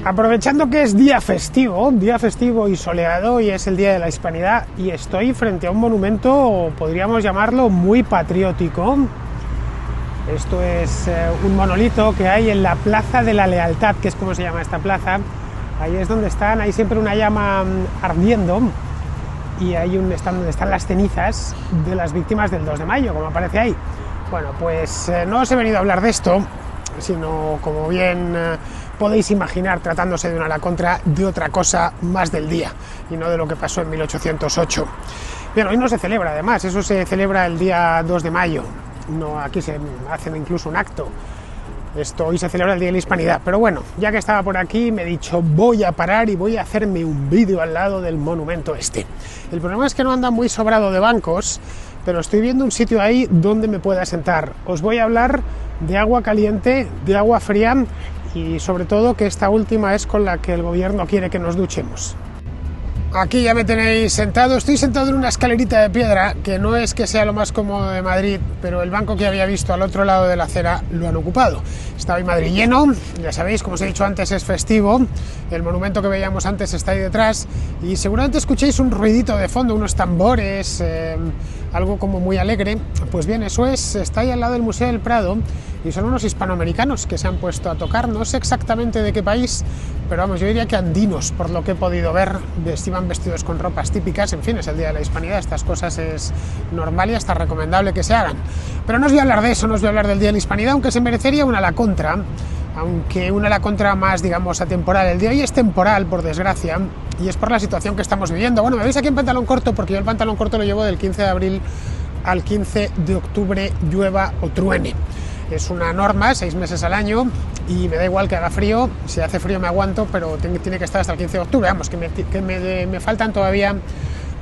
Aprovechando que es día festivo y soleado, y es el Día de la Hispanidad, y estoy frente a un monumento, podríamos llamarlo, muy patriótico. Esto es un monolito que hay en la Plaza de la Lealtad, que es como se llama esta plaza. Ahí es donde hay siempre una llama ardiendo, y hay donde están las cenizas de las víctimas del 2 de mayo, como aparece ahí. Bueno, pues no os he venido a hablar de esto, sino, como bien podéis imaginar, tratándose de una la contra, de otra cosa más del día, y no de lo que pasó en 1808. Bien, hoy no se celebra, además, eso se celebra el día 2 de mayo, no, aquí se hacen incluso un acto. Hoy se celebra el Día de la Hispanidad, pero bueno, ya que estaba por aquí, me he dicho, voy a parar y voy a hacerme un vídeo al lado del monumento este. El problema es que no anda muy sobrado de bancos, pero estoy viendo un sitio ahí donde me pueda sentar. Os voy a hablar de agua caliente, de agua fría, y sobre todo que esta última es con la que el gobierno quiere que nos duchemos. Aquí ya me tenéis sentado, estoy sentado en una escalerita de piedra, que no es que sea lo más cómodo de Madrid, pero el banco que había visto al otro lado de la acera lo han ocupado. Está hoy Madrid lleno, ya sabéis, como os he dicho antes, es festivo, el monumento que veíamos antes está ahí detrás, y seguramente escuchéis un ruidito de fondo, unos tambores, algo como muy alegre. Pues bien, eso está ahí al lado del Museo del Prado, y son unos hispanoamericanos que se han puesto a tocar, no sé exactamente de qué país, pero vamos, yo diría que andinos, por lo que he podido ver. Iban vestidos con ropas típicas, en fin, es el Día de la Hispanidad, estas cosas es normal y hasta recomendable que se hagan. Pero no os voy a hablar de eso, no os voy a hablar del Día de la Hispanidad, aunque se merecería una a la contra, aunque una a la contra más, digamos, atemporal. El día de hoy es temporal, por desgracia, y es por la situación que estamos viviendo. Bueno, me veis aquí en pantalón corto, porque yo el pantalón corto lo llevo del 15 de abril al 15 de octubre, llueva o truene. Es una norma, 6 meses al año, y me da igual que haga frío. Si hace frío me aguanto, pero tiene que estar hasta el 15 de octubre. Vamos, que me faltan todavía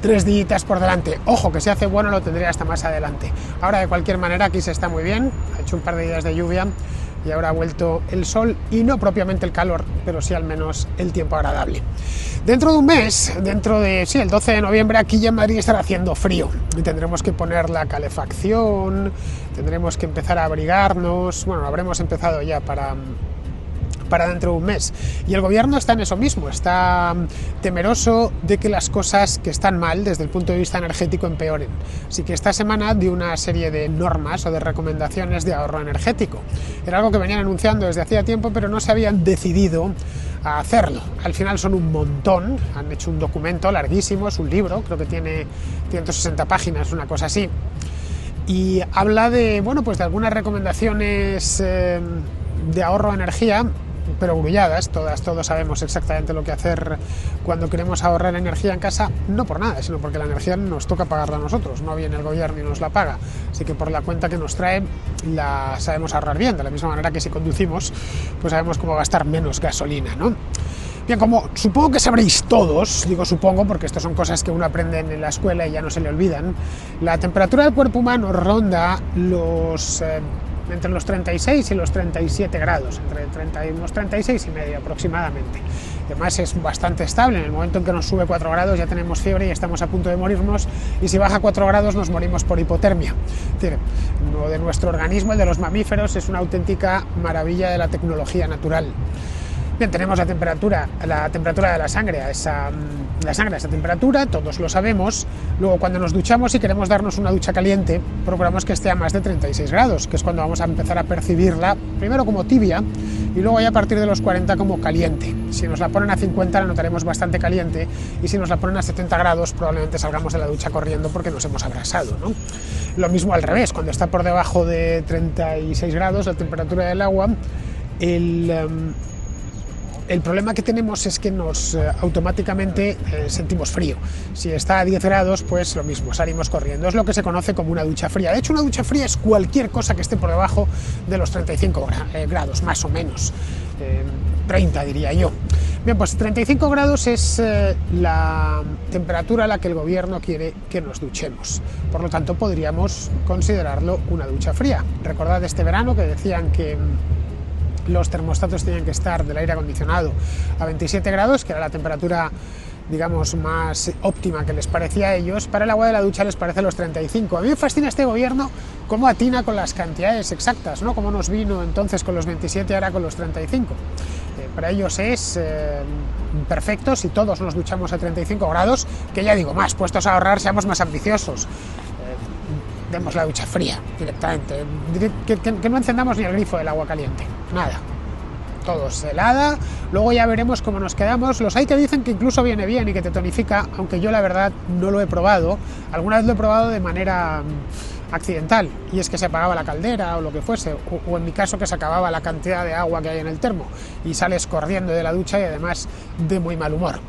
3 días por delante. Ojo, que si hace bueno lo tendré hasta más adelante. Ahora, de cualquier manera, aquí se está muy bien. Ha hecho un par de días de lluvia y ahora ha vuelto el sol, y no propiamente el calor, pero sí al menos el tiempo agradable. Dentro de un mes, el 12 de noviembre, aquí ya en Madrid estará haciendo frío, y tendremos que poner la calefacción, tendremos que empezar a abrigarnos. Bueno, habremos empezado ya para dentro de un mes, y el gobierno está en eso mismo, está temeroso de que las cosas que están mal desde el punto de vista energético empeoren. Así que esta semana dio una serie de normas o de recomendaciones de ahorro energético. Era algo que venían anunciando desde hacía tiempo, pero no se habían decidido a hacerlo. Al final son un montón, han hecho un documento larguísimo, es un libro, creo que tiene 160 páginas, una cosa así, y habla de, bueno, pues de algunas recomendaciones de ahorro de energía, pero grulladas, todos sabemos exactamente lo que hacer cuando queremos ahorrar energía en casa, no por nada, sino porque la energía nos toca pagarla a nosotros, no viene el gobierno y nos la paga, así que por la cuenta que nos trae la sabemos ahorrar bien, de la misma manera que si conducimos, pues sabemos cómo gastar menos gasolina, ¿no? Bien, como supongo que sabréis todos, digo supongo porque estas son cosas que uno aprende en la escuela y ya no se le olvidan, la temperatura del cuerpo humano ronda entre los 36 y los 37 grados, entre unos 36 y medio aproximadamente. Además es bastante estable, en el momento en que nos sube 4 grados ya tenemos fiebre y estamos a punto de morirnos, y si baja 4 grados nos morimos por hipotermia. Es decir, lo de nuestro organismo, el de los mamíferos, es una auténtica maravilla de la tecnología natural. Bien, tenemos la temperatura de la sangre, esa temperatura, todos lo sabemos. Luego, cuando nos duchamos y queremos darnos una ducha caliente, procuramos que esté a más de 36 grados, que es cuando vamos a empezar a percibirla, primero como tibia, y luego ya a partir de los 40 como caliente. Si nos la ponen a 50 la notaremos bastante caliente, y si nos la ponen a 70 grados probablemente salgamos de la ducha corriendo porque nos hemos abrasado, ¿no? Lo mismo al revés, cuando está por debajo de 36 grados la temperatura del agua, el problema que tenemos es que nos automáticamente sentimos frío. Si está a 10 grados, pues lo mismo, salimos corriendo. Es lo que se conoce como una ducha fría. De hecho, una ducha fría es cualquier cosa que esté por debajo de los 35 grados, más o menos. 30 diría yo. Bien, pues 35 grados es la temperatura a la que el gobierno quiere que nos duchemos. Por lo tanto, podríamos considerarlo una ducha fría. Recordad este verano que decían que los termostatos tenían que estar del aire acondicionado a 27 grados, que era la temperatura digamos, más óptima que les parecía a ellos, para el agua de la ducha les parece los 35. A mí me fascina este gobierno cómo atina con las cantidades exactas, ¿no? Cómo nos vino entonces con los 27 y ahora con los 35. Para ellos es perfecto si todos nos duchamos a 35 grados, que ya digo más, puestos a ahorrar, seamos más ambiciosos. Demos la ducha fría directamente, que no encendamos ni el grifo del agua caliente, nada. Todos helada, luego ya veremos cómo nos quedamos. Los hay que dicen que incluso viene bien y que te tonifica, aunque yo la verdad no lo he probado. Alguna vez lo he probado de manera accidental, y es que se apagaba la caldera o lo que fuese, o en mi caso que se acababa la cantidad de agua que hay en el termo y sales corriendo de la ducha y además de muy mal humor.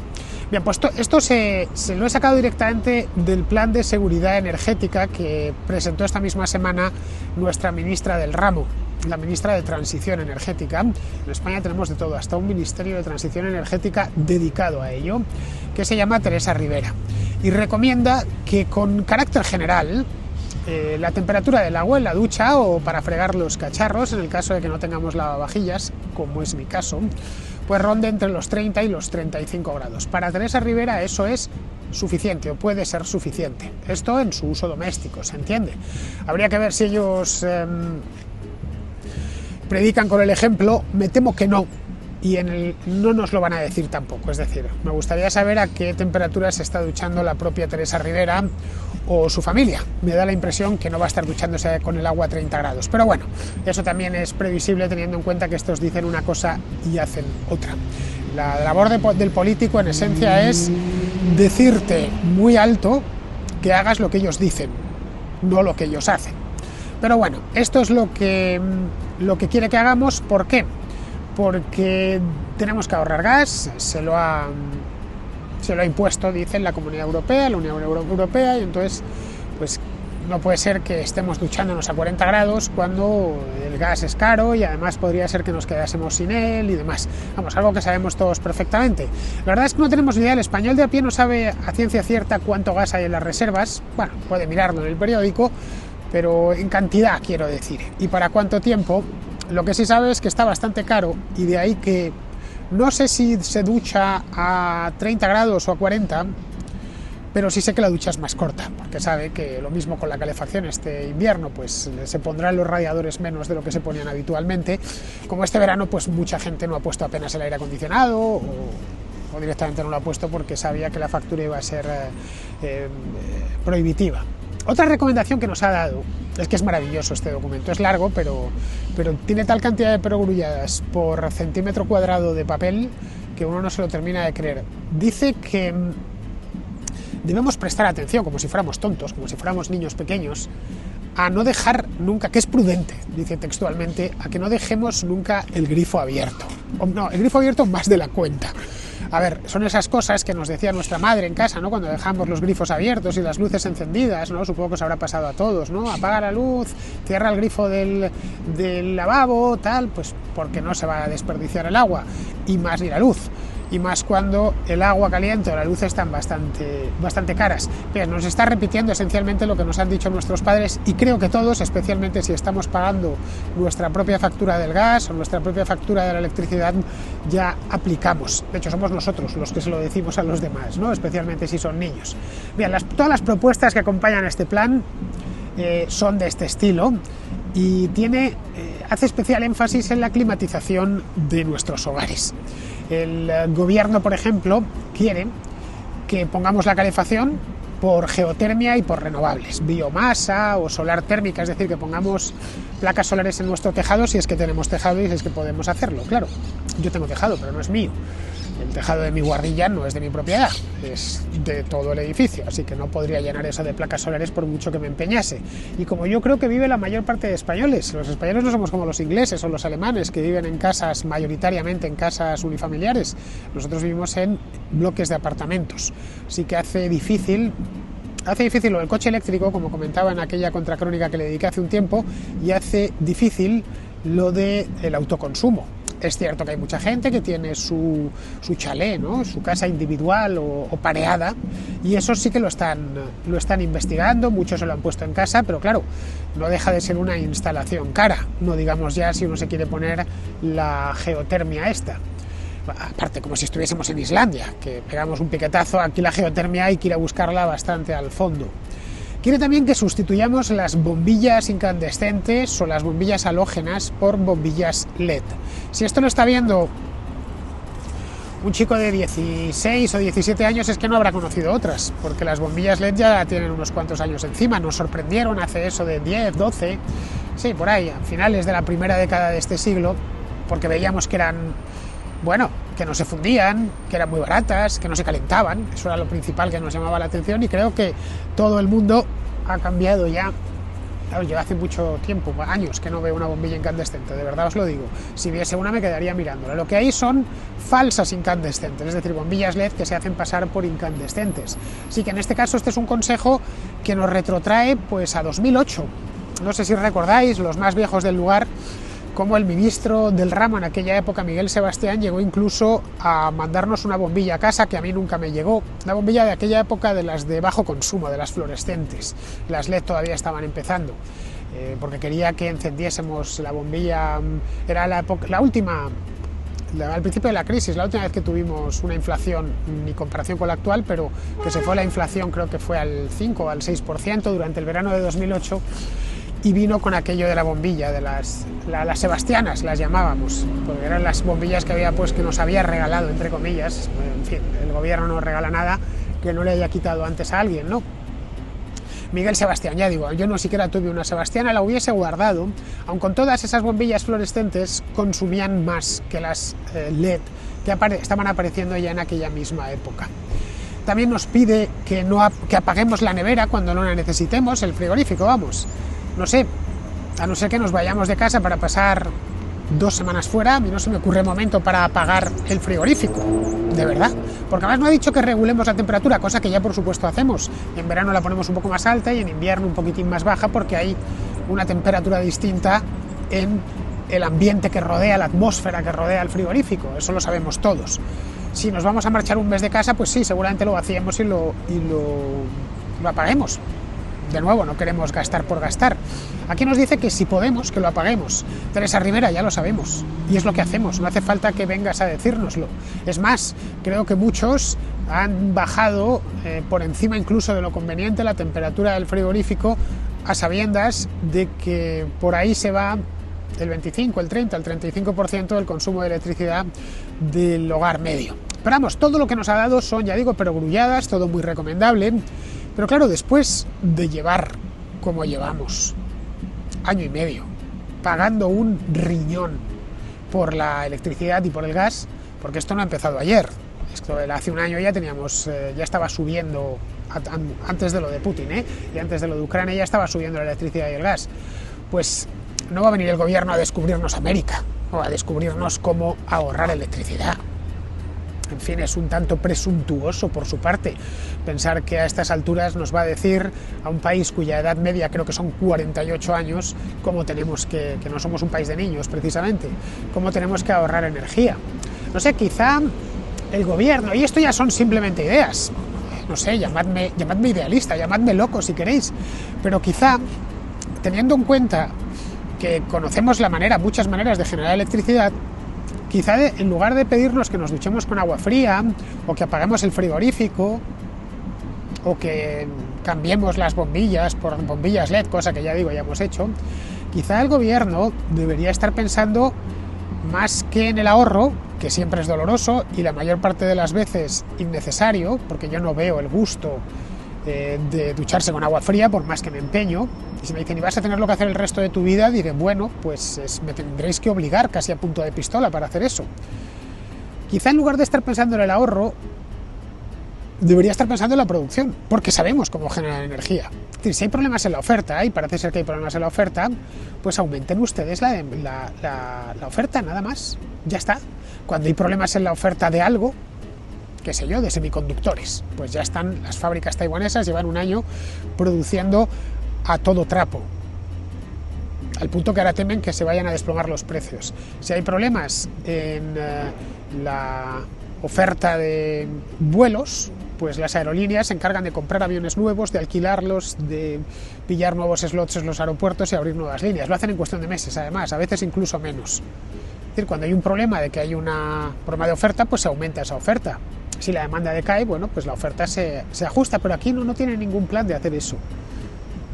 Bien, pues esto se lo he sacado directamente del plan de seguridad energética que presentó esta misma semana nuestra ministra del ramo, la ministra de Transición Energética. En España tenemos de todo, hasta un ministerio de Transición Energética dedicado a ello, que se llama Teresa Rivera, y recomienda que con carácter general la temperatura del agua en la ducha o para fregar los cacharros, en el caso de que no tengamos lavavajillas, como es mi caso, pues ronde entre los 30 y los 35 grados. Para Teresa Rivera eso es suficiente o puede ser suficiente. Esto en su uso doméstico, ¿se entiende? Habría que ver si ellos predican con el ejemplo. Me temo que no, y no nos lo van a decir tampoco. Es decir, me gustaría saber a qué temperatura se está duchando la propia Teresa Rivera o su familia. Me da la impresión que no va a estar duchándose con el agua a 30 grados. Pero bueno, eso también es previsible teniendo en cuenta que estos dicen una cosa y hacen otra. La labor del político en esencia es decirte muy alto que hagas lo que ellos dicen, no lo que ellos hacen. Pero bueno, esto es lo que quiere que hagamos. ¿Por qué? Porque tenemos que ahorrar gas, se lo ha impuesto, dicen, la Comunidad Europea, la Unión Europea, y entonces pues no puede ser que estemos duchándonos a 40 grados cuando el gas es caro y además podría ser que nos quedásemos sin él y demás. Vamos, algo que sabemos todos perfectamente. La verdad es que no tenemos ni idea, el español de a pie no sabe a ciencia cierta cuánto gas hay en las reservas. Bueno, puede mirarlo en el periódico, pero en cantidad quiero decir, y para cuánto tiempo. Lo que sí sabe es que está bastante caro, y de ahí que no sé si se ducha a 30 grados o a 40, pero sí sé que la ducha es más corta, porque sabe que lo mismo con la calefacción este invierno, pues se pondrán los radiadores menos de lo que se ponían habitualmente. Como este verano, pues mucha gente no ha puesto apenas el aire acondicionado o directamente no lo ha puesto porque sabía que la factura iba a ser prohibitiva. Otra recomendación que nos ha dado es que es maravilloso este documento, es largo, pero tiene tal cantidad de perogrulladas por centímetro cuadrado de papel que uno no se lo termina de creer. Dice que debemos prestar atención, como si fuéramos tontos, como si fuéramos niños pequeños, a no dejar nunca, que es prudente, dice textualmente, a que no dejemos nunca el grifo abierto. O no, el grifo abierto más de la cuenta. A ver, son esas cosas que nos decía nuestra madre en casa, ¿no? Cuando dejamos los grifos abiertos y las luces encendidas, ¿no? Supongo que os habrá pasado a todos, ¿no? Apaga la luz, cierra el grifo del lavabo, tal, pues porque no se va a desperdiciar el agua, y más ni la luz. Y más cuando el agua caliente o la luz están bastante caras. Pero nos está repitiendo esencialmente lo que nos han dicho nuestros padres, y creo que todos, especialmente si estamos pagando nuestra propia factura del gas o nuestra propia factura de la electricidad, ya aplicamos. De hecho, somos nosotros los que se lo decimos a los demás, ¿no? Especialmente si son niños. Bien, todas las propuestas que acompañan este plan son de este estilo, y hace especial énfasis en la climatización de nuestros hogares. El gobierno, por ejemplo, quiere que pongamos la calefacción por geotermia y por renovables, biomasa o solar térmica, es decir, que pongamos placas solares en nuestro tejado si es que tenemos tejado y si es que podemos hacerlo. Claro, yo tengo tejado, pero no es mío. El tejado de mi guardilla no es de mi propiedad, es de todo el edificio, así que no podría llenar eso de placas solares por mucho que me empeñase. Y como yo creo que vive la mayor parte de españoles, los españoles no somos como los ingleses o los alemanes, que viven en casas, mayoritariamente en casas unifamiliares. Nosotros vivimos en bloques de apartamentos, así que hace difícil lo del coche eléctrico, como comentaba en aquella contracrónica que le dediqué hace un tiempo, y hace difícil lo del autoconsumo. Es cierto que hay mucha gente que tiene su chalet, ¿no? Su casa individual o pareada, y eso sí que lo están investigando, muchos se lo han puesto en casa, pero claro, no deja de ser una instalación cara, no digamos ya si uno se quiere poner la geotermia esta. aparte como si estuviésemos en Islandia, que pegamos un piquetazo, aquí la geotermia hay que ir a buscarla bastante al fondo. Quiere también que sustituyamos las bombillas incandescentes o las bombillas halógenas por bombillas LED. Si esto lo está viendo un chico de 16 o 17 años, es que no habrá conocido otras, porque las bombillas LED ya tienen unos cuantos años encima. Nos sorprendieron hace eso de 10, 12, sí, por ahí, a finales de la primera década de este siglo, porque veíamos que eran, bueno, que no se fundían, que eran muy baratas, que no se calentaban. Eso era lo principal que nos llamaba la atención, y creo que todo el mundo ha cambiado ya. Claro, yo hace mucho tiempo, años, que no veo una bombilla incandescente, de verdad os lo digo. Si viese una me quedaría mirándola. Lo que hay son falsas incandescentes, es decir, bombillas LED que se hacen pasar por incandescentes. Así que en este caso este es un consejo que nos retrotrae pues a 2008. No sé si recordáis, los más viejos del lugar, como el ministro del ramo en aquella época, Miguel Sebastián, llegó incluso a mandarnos una bombilla a casa que a mí nunca me llegó. Una bombilla de aquella época, de las de bajo consumo, de las fluorescentes. Las LED todavía estaban empezando, porque quería que encendiésemos la bombilla. Era la última, al principio de la crisis, la última vez que tuvimos una inflación, ni comparación con la actual, pero que se fue la inflación, creo que fue al 5 o al 6% durante el verano de 2008, y vino con aquello de la bombilla, de las sebastianas, las llamábamos, porque eran las bombillas que había, pues, que nos había regalado, entre comillas. En fin, el gobierno no regala nada que no le haya quitado antes a alguien, ¿no? Miguel Sebastián, ya digo, yo no siquiera tuve una sebastiana, la hubiese guardado, aun con todas esas bombillas fluorescentes consumían más que las LED que estaban apareciendo ya en aquella misma época. También nos pide que apaguemos la nevera cuando no la necesitemos, el frigorífico, vamos. No sé, a no ser que nos vayamos de casa para pasar 2 semanas fuera, a mí no se me ocurre momento para apagar el frigorífico, de verdad. Porque además no ha dicho que regulemos la temperatura, cosa que ya por supuesto hacemos. En verano la ponemos un poco más alta y en invierno un poquitín más baja, porque hay una temperatura distinta en el ambiente que rodea, la atmósfera que rodea el frigorífico, eso lo sabemos todos. Si nos vamos a marchar un mes de casa, pues sí, seguramente lo vaciemos y lo apaguemos. De nuevo, no queremos gastar por gastar. Aquí nos dice que si podemos, que lo apaguemos. Teresa Rivera, ya lo sabemos, y es lo que hacemos, no hace falta que vengas a decírnoslo. Es más, creo que muchos han bajado por encima incluso de lo conveniente la temperatura del frigorífico, a sabiendas de que por ahí se va el 25, el 30, el 35% del consumo de electricidad del hogar medio. Pero vamos, todo lo que nos ha dado son, ya digo, perogrulladas, todo muy recomendable. Pero claro, después de llevar, como llevamos, año y medio, pagando un riñón por la electricidad y por el gas, porque esto no ha empezado ayer, esto hace un año ya estaba subiendo, antes de lo de Putin, y antes de lo de Ucrania ya estaba subiendo la electricidad y el gas. Pues no va a venir el gobierno a descubrirnos América, o a descubrirnos cómo ahorrar electricidad. En fin, es un tanto presuntuoso por su parte pensar que a estas alturas nos va a decir a un país cuya edad media creo que son 48 años, cómo tenemos que no somos un país de niños precisamente, cómo tenemos que ahorrar energía. No sé, quizá el gobierno, y esto ya son simplemente ideas, no sé, llamadme idealista, llamadme loco si queréis, pero quizá, teniendo en cuenta que conocemos muchas maneras de generar electricidad, quizá en lugar de pedirnos que nos duchemos con agua fría, o que apaguemos el frigorífico, o que cambiemos las bombillas por bombillas LED, cosa que ya digo, ya hemos hecho, quizá el gobierno debería estar pensando más que en el ahorro, que siempre es doloroso y la mayor parte de las veces innecesario, porque yo no veo el gusto de ducharse con agua fría, por más que me empeño. Y si me dicen, ¿y vas a tenerlo que hacer el resto de tu vida?, diré, bueno, pues me tendréis que obligar casi a punto de pistola para hacer eso. Quizá en lugar de estar pensando en el ahorro, debería estar pensando en la producción, porque sabemos cómo generar energía. Es decir, si hay problemas en la oferta, y parece ser que hay problemas en la oferta, pues aumenten ustedes la oferta, nada más, ya está. Cuando hay problemas en la oferta de algo, qué sé yo, de semiconductores, pues ya están las fábricas taiwanesas, llevan un año produciendo a todo trapo, al punto que ahora temen que se vayan a desplomar los precios. Si hay problemas en la oferta de vuelos, pues las aerolíneas se encargan de comprar aviones nuevos, de alquilarlos, de pillar nuevos slots en los aeropuertos y abrir nuevas líneas. Lo hacen en cuestión de meses, además, a veces incluso menos. Es decir, cuando hay un problema de que hay una problema de oferta, pues se aumenta esa oferta. Si la demanda decae, bueno, pues la oferta se ajusta, pero aquí no tiene ningún plan de hacer eso.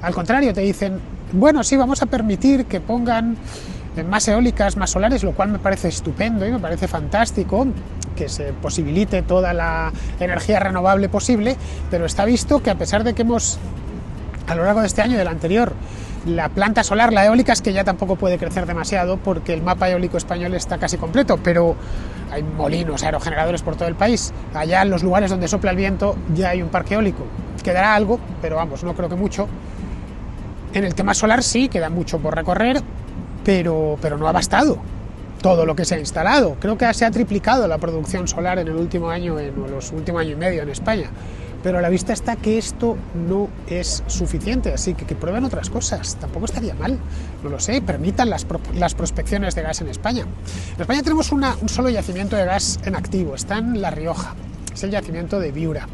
Al contrario, te dicen, bueno, sí, vamos a permitir que pongan más eólicas, más solares, lo cual me parece estupendo y me parece fantástico, que se posibilite toda la energía renovable posible, pero está visto que a pesar de que hemos, a lo largo de este año y del anterior, la planta solar, la eólica, es que ya tampoco puede crecer demasiado porque el mapa eólico español está casi completo, pero hay molinos, aerogeneradores por todo el país. Allá en los lugares donde sopla el viento ya hay un parque eólico. Quedará algo, pero vamos, no creo que mucho. En el tema solar sí, queda mucho por recorrer, pero no ha bastado todo lo que se ha instalado. Creo que se ha triplicado la producción solar en el último año, en los últimos año y medio en España. Pero a la vista está que esto no es suficiente, así que prueben otras cosas, tampoco estaría mal, no lo sé, permitan las prospecciones de gas en España. En España tenemos un solo yacimiento de gas en activo, está en La Rioja, es el yacimiento de Viura.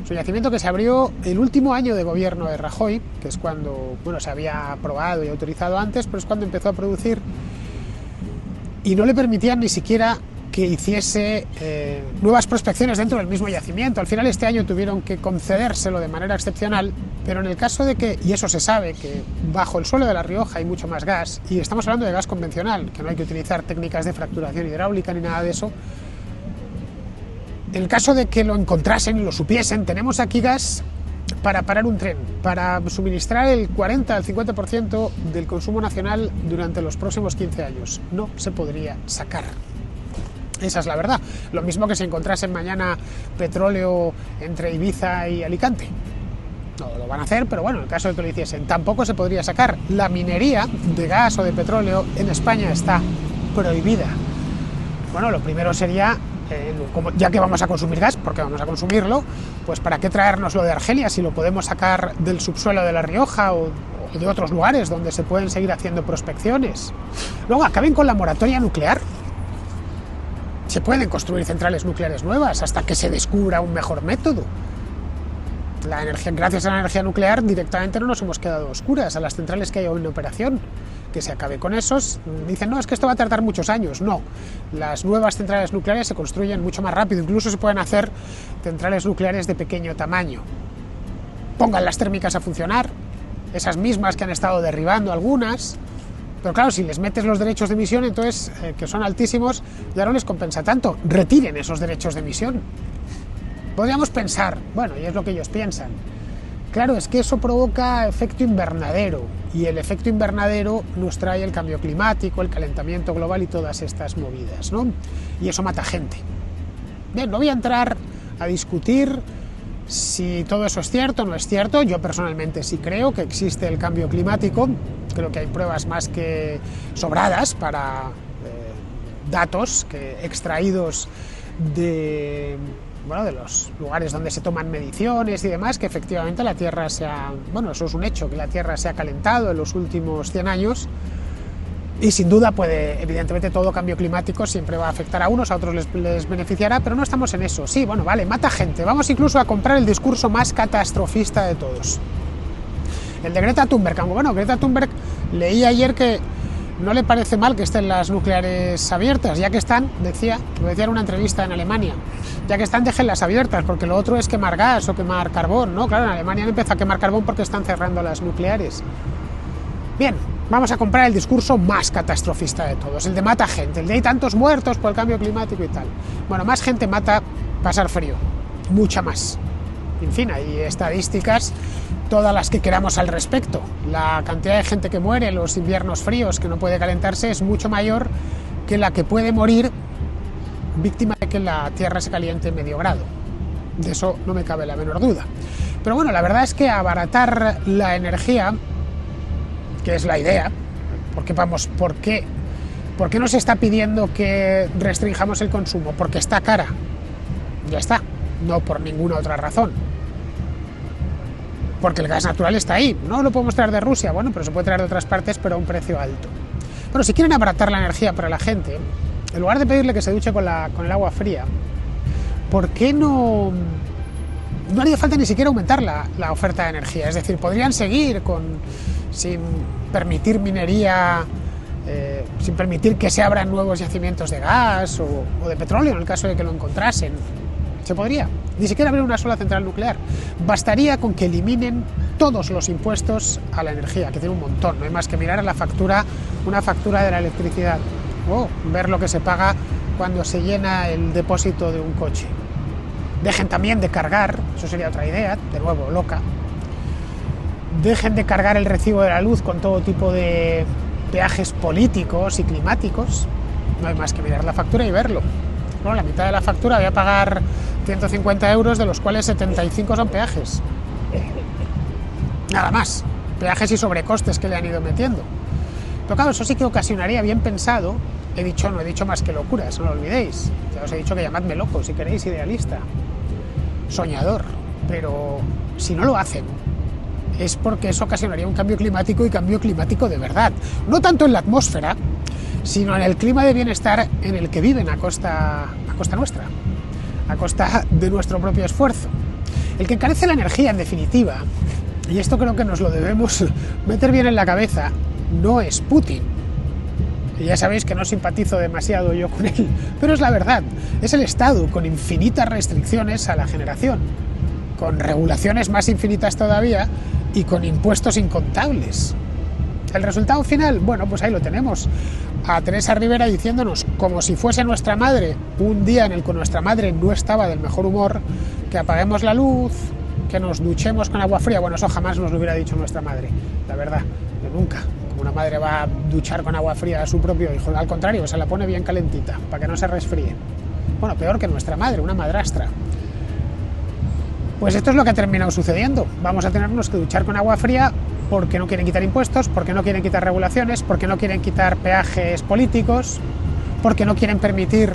Es un yacimiento que se abrió el último año de gobierno de Rajoy, que es cuando, bueno, se había aprobado y autorizado antes, pero es cuando empezó a producir y no le permitían ni siquiera que hiciese nuevas prospecciones dentro del mismo yacimiento. Al final este año tuvieron que concedérselo de manera excepcional, pero en el caso de que, y eso se sabe, que bajo el suelo de La Rioja hay mucho más gas, y estamos hablando de gas convencional, que no hay que utilizar técnicas de fracturación hidráulica ni nada de eso, en el caso de que lo encontrasen y lo supiesen, tenemos aquí gas para parar un tren, para suministrar el 40 al 50% del consumo nacional durante los próximos 15 años. No se podría sacar. Esa es la verdad. Lo mismo que si encontrasen mañana petróleo entre Ibiza y Alicante. No lo van a hacer, pero bueno, en el caso de que lo hiciesen, tampoco se podría sacar. La minería de gas o de petróleo en España está prohibida. Bueno, lo primero sería, ya que vamos a consumir gas, porque vamos a consumirlo, pues ¿para qué traérnoslo de Argelia si lo podemos sacar del subsuelo de La Rioja o de otros lugares donde se pueden seguir haciendo prospecciones? Luego, acaben con la moratoria nuclear. Se pueden construir centrales nucleares nuevas hasta que se descubra un mejor método. Gracias a la energía nuclear directamente no nos hemos quedado a oscuras. A las centrales que hay hoy en operación, que se acabe con esos, dicen, no, es que esto va a tardar muchos años. No, las nuevas centrales nucleares se construyen mucho más rápido, incluso se pueden hacer centrales nucleares de pequeño tamaño. Pongan las térmicas a funcionar, esas mismas que han estado derribando algunas. Pero claro, si les metes los derechos de emisión, entonces, que son altísimos, ya no les compensa tanto. Retiren esos derechos de emisión. Podríamos pensar, bueno, y es lo que ellos piensan, claro, es que eso provoca efecto invernadero, y el efecto invernadero nos trae el cambio climático, el calentamiento global y todas estas movidas, ¿no? Y eso mata gente. Bien, no voy a entrar a discutir si todo eso es cierto o no es cierto. Yo personalmente sí creo que existe el cambio climático. Creo que hay pruebas más que sobradas para datos extraídos de los lugares donde se toman mediciones y demás, que efectivamente la Tierra eso es un hecho, que la Tierra se ha calentado en los últimos 100 años. Y sin duda evidentemente todo cambio climático siempre va a afectar a unos, a otros les beneficiará, pero no estamos en eso. Sí, bueno, vale, mata gente. Vamos incluso a comprar el discurso más catastrofista de todos. El de Greta Thunberg. Bueno, Greta Thunberg, leí ayer que no le parece mal que estén las nucleares abiertas, ya que están, lo decía en una entrevista en Alemania, ya que están, déjenlas abiertas, porque lo otro es quemar gas o quemar carbón, ¿no? Claro, en Alemania no empieza a quemar carbón porque están cerrando las nucleares. Bien, vamos a comprar el discurso más catastrofista de todos, el de mata gente, el de hay tantos muertos por el cambio climático y tal. Bueno, más gente mata pasar frío, mucha más. En fin, hay estadísticas, todas las que queramos al respecto. La cantidad de gente que muere en los inviernos fríos, que no puede calentarse, es mucho mayor que la que puede morir víctima de que la Tierra se caliente medio grado. De eso no me cabe la menor duda. Pero bueno, la verdad es que abaratar la energía, que es la idea, ¿por qué no se está pidiendo que restringamos el consumo? Porque está cara. Ya está, no por ninguna otra razón. Porque el gas natural está ahí, no lo podemos traer de Rusia, bueno, pero se puede traer de otras partes, pero a un precio alto. Bueno, si quieren abaratar la energía para la gente, en lugar de pedirle que se duche con el agua fría, ¿por qué no haría falta ni siquiera aumentar la oferta de energía? Es decir, podrían seguir sin permitir minería sin permitir que se abran nuevos yacimientos de gas o de petróleo en el caso de que lo encontrasen. Se podría, ni siquiera abrir una sola central nuclear. Bastaría con que eliminen todos los impuestos a la energía, que tiene un montón. No hay más que mirar a la factura, una factura de la electricidad, o ver lo que se paga cuando se llena el depósito de un coche. Dejen también de cargar, eso sería otra idea, de nuevo loca. Dejen de cargar el recibo de la luz con todo tipo de peajes políticos y climáticos. No hay más que mirar la factura y verlo. Bueno, la mitad de la factura voy a pagar 150 euros, de los cuales 75 son peajes. Nada más, peajes y sobrecostes que le han ido metiendo. Pero claro, eso sí que ocasionaría, bien pensado, no he dicho más que locuras, no lo olvidéis. Ya os he dicho que llamadme loco, si queréis, idealista, soñador. Pero si no lo hacen, es porque eso ocasionaría un cambio climático, y cambio climático de verdad. No tanto en la atmósfera, sino en el clima de bienestar en el que viven a costa nuestra, a costa de nuestro propio esfuerzo. El que encarece la energía, en definitiva, y esto creo que nos lo debemos meter bien en la cabeza, no es Putin. Y ya sabéis que no simpatizo demasiado yo con él, pero es la verdad. Es el Estado, con infinitas restricciones a la generación, con regulaciones más infinitas todavía y con impuestos incontables. El resultado final, bueno, pues ahí lo tenemos. A Teresa Rivera diciéndonos, como si fuese nuestra madre, un día en el que nuestra madre no estaba del mejor humor, que apaguemos la luz, que nos duchemos con agua fría. Bueno, eso jamás nos lo hubiera dicho nuestra madre, la verdad, nunca. Como una madre va a duchar con agua fría a su propio hijo, al contrario, se la pone bien calentita, para que no se resfríe. Bueno, peor que nuestra madre, una madrastra. Pues esto es lo que ha terminado sucediendo. Vamos a tenernos que duchar con agua fría porque no quieren quitar impuestos, porque no quieren quitar regulaciones, porque no quieren quitar peajes políticos, porque no quieren permitir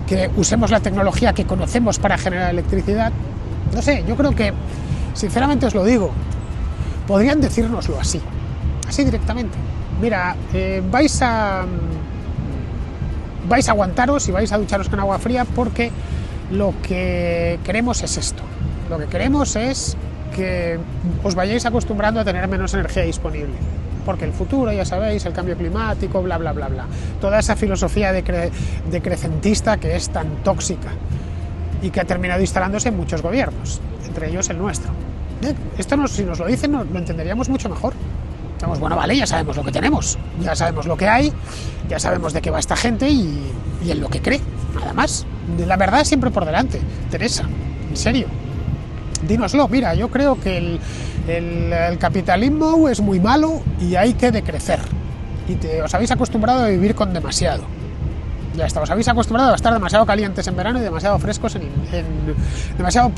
que usemos la tecnología que conocemos para generar electricidad. No sé, yo creo que, sinceramente os lo digo, podrían decírnoslo así directamente. Mira, vais a aguantaros y vais a ducharos con agua fría porque lo que queremos es esto. Lo que queremos es que os vayáis acostumbrando a tener menos energía disponible, porque el futuro, ya sabéis, el cambio climático, bla, bla, bla, bla. Toda esa filosofía decrecentista que es tan tóxica y que ha terminado instalándose en muchos gobiernos, entre ellos el nuestro. Esto si nos lo dicen, lo entenderíamos mucho mejor. Estamos, bueno, vale, ya sabemos lo que tenemos, ya sabemos lo que hay, ya sabemos de qué va esta gente y en lo que cree, nada más. La verdad siempre por delante. Teresa, en serio, dínoslo. Mira, yo creo que el capitalismo es muy malo y hay que decrecer. Y os habéis acostumbrado a vivir con demasiado. Ya está, os habéis acostumbrado a estar demasiado calientes en verano y demasiado frescos demasiado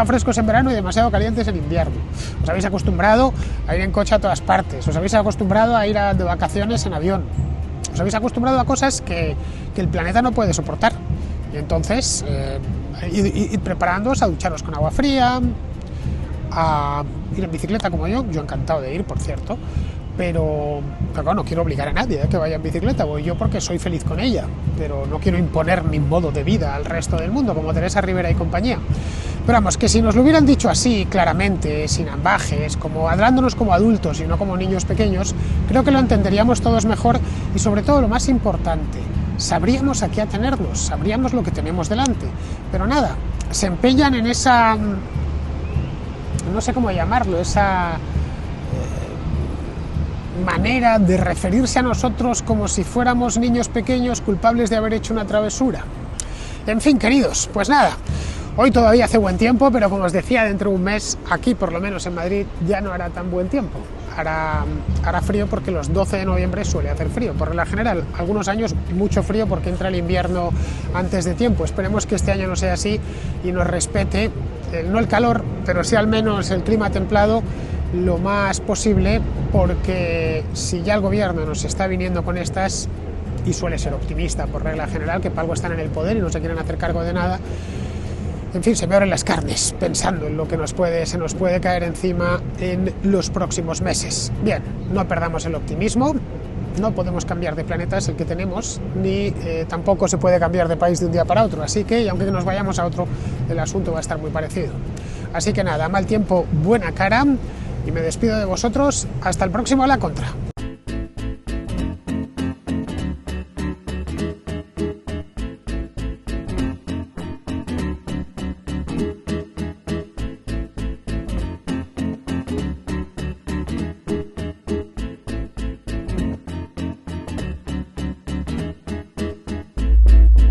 frescos en verano y demasiado calientes en invierno. Os habéis acostumbrado a ir en coche a todas partes, os habéis acostumbrado a ir de vacaciones en avión, os habéis acostumbrado a cosas que el planeta no puede soportar. Y entonces, id preparándoos a ducharos con agua fría, a ir en bicicleta como yo encantado de ir, por cierto. Pero claro, no quiero obligar a nadie a que vaya en bicicleta, voy yo porque soy feliz con ella, pero no quiero imponer mi modo de vida al resto del mundo, como Teresa Rivera y compañía. Pero vamos, que si nos lo hubieran dicho así, claramente, sin ambajes, como hablándonos como adultos y no como niños pequeños, creo que lo entenderíamos todos mejor y, sobre todo, lo más importante, sabríamos a qué atenernos, sabríamos lo que tenemos delante. Pero nada, se empeñan en esa, no sé cómo llamarlo, esa manera de referirse a nosotros como si fuéramos niños pequeños culpables de haber hecho una travesura. En fin, queridos, pues nada, hoy todavía hace buen tiempo, pero como os decía, dentro de un mes, aquí por lo menos en Madrid, ya no hará tan buen tiempo. Hará frío porque los 12 de noviembre suele hacer frío. Por regla general, algunos años mucho frío porque entra el invierno antes de tiempo. Esperemos que este año no sea así y nos respete, no el calor, pero sí al menos el clima templado lo más posible, porque si ya el gobierno nos está viniendo con estas, y suele ser optimista por regla general, que para algo están en el poder y no se quieren hacer cargo de nada, en fin, se me abren las carnes pensando en lo que se nos puede caer encima en los próximos meses. Bien, no perdamos el optimismo, no podemos cambiar de planeta, es el que tenemos, ni tampoco se puede cambiar de país de un día para otro, así que, y aunque nos vayamos a otro, el asunto va a estar muy parecido. Así que nada, mal tiempo, buena cara, y me despido de vosotros, hasta el próximo A la Contra.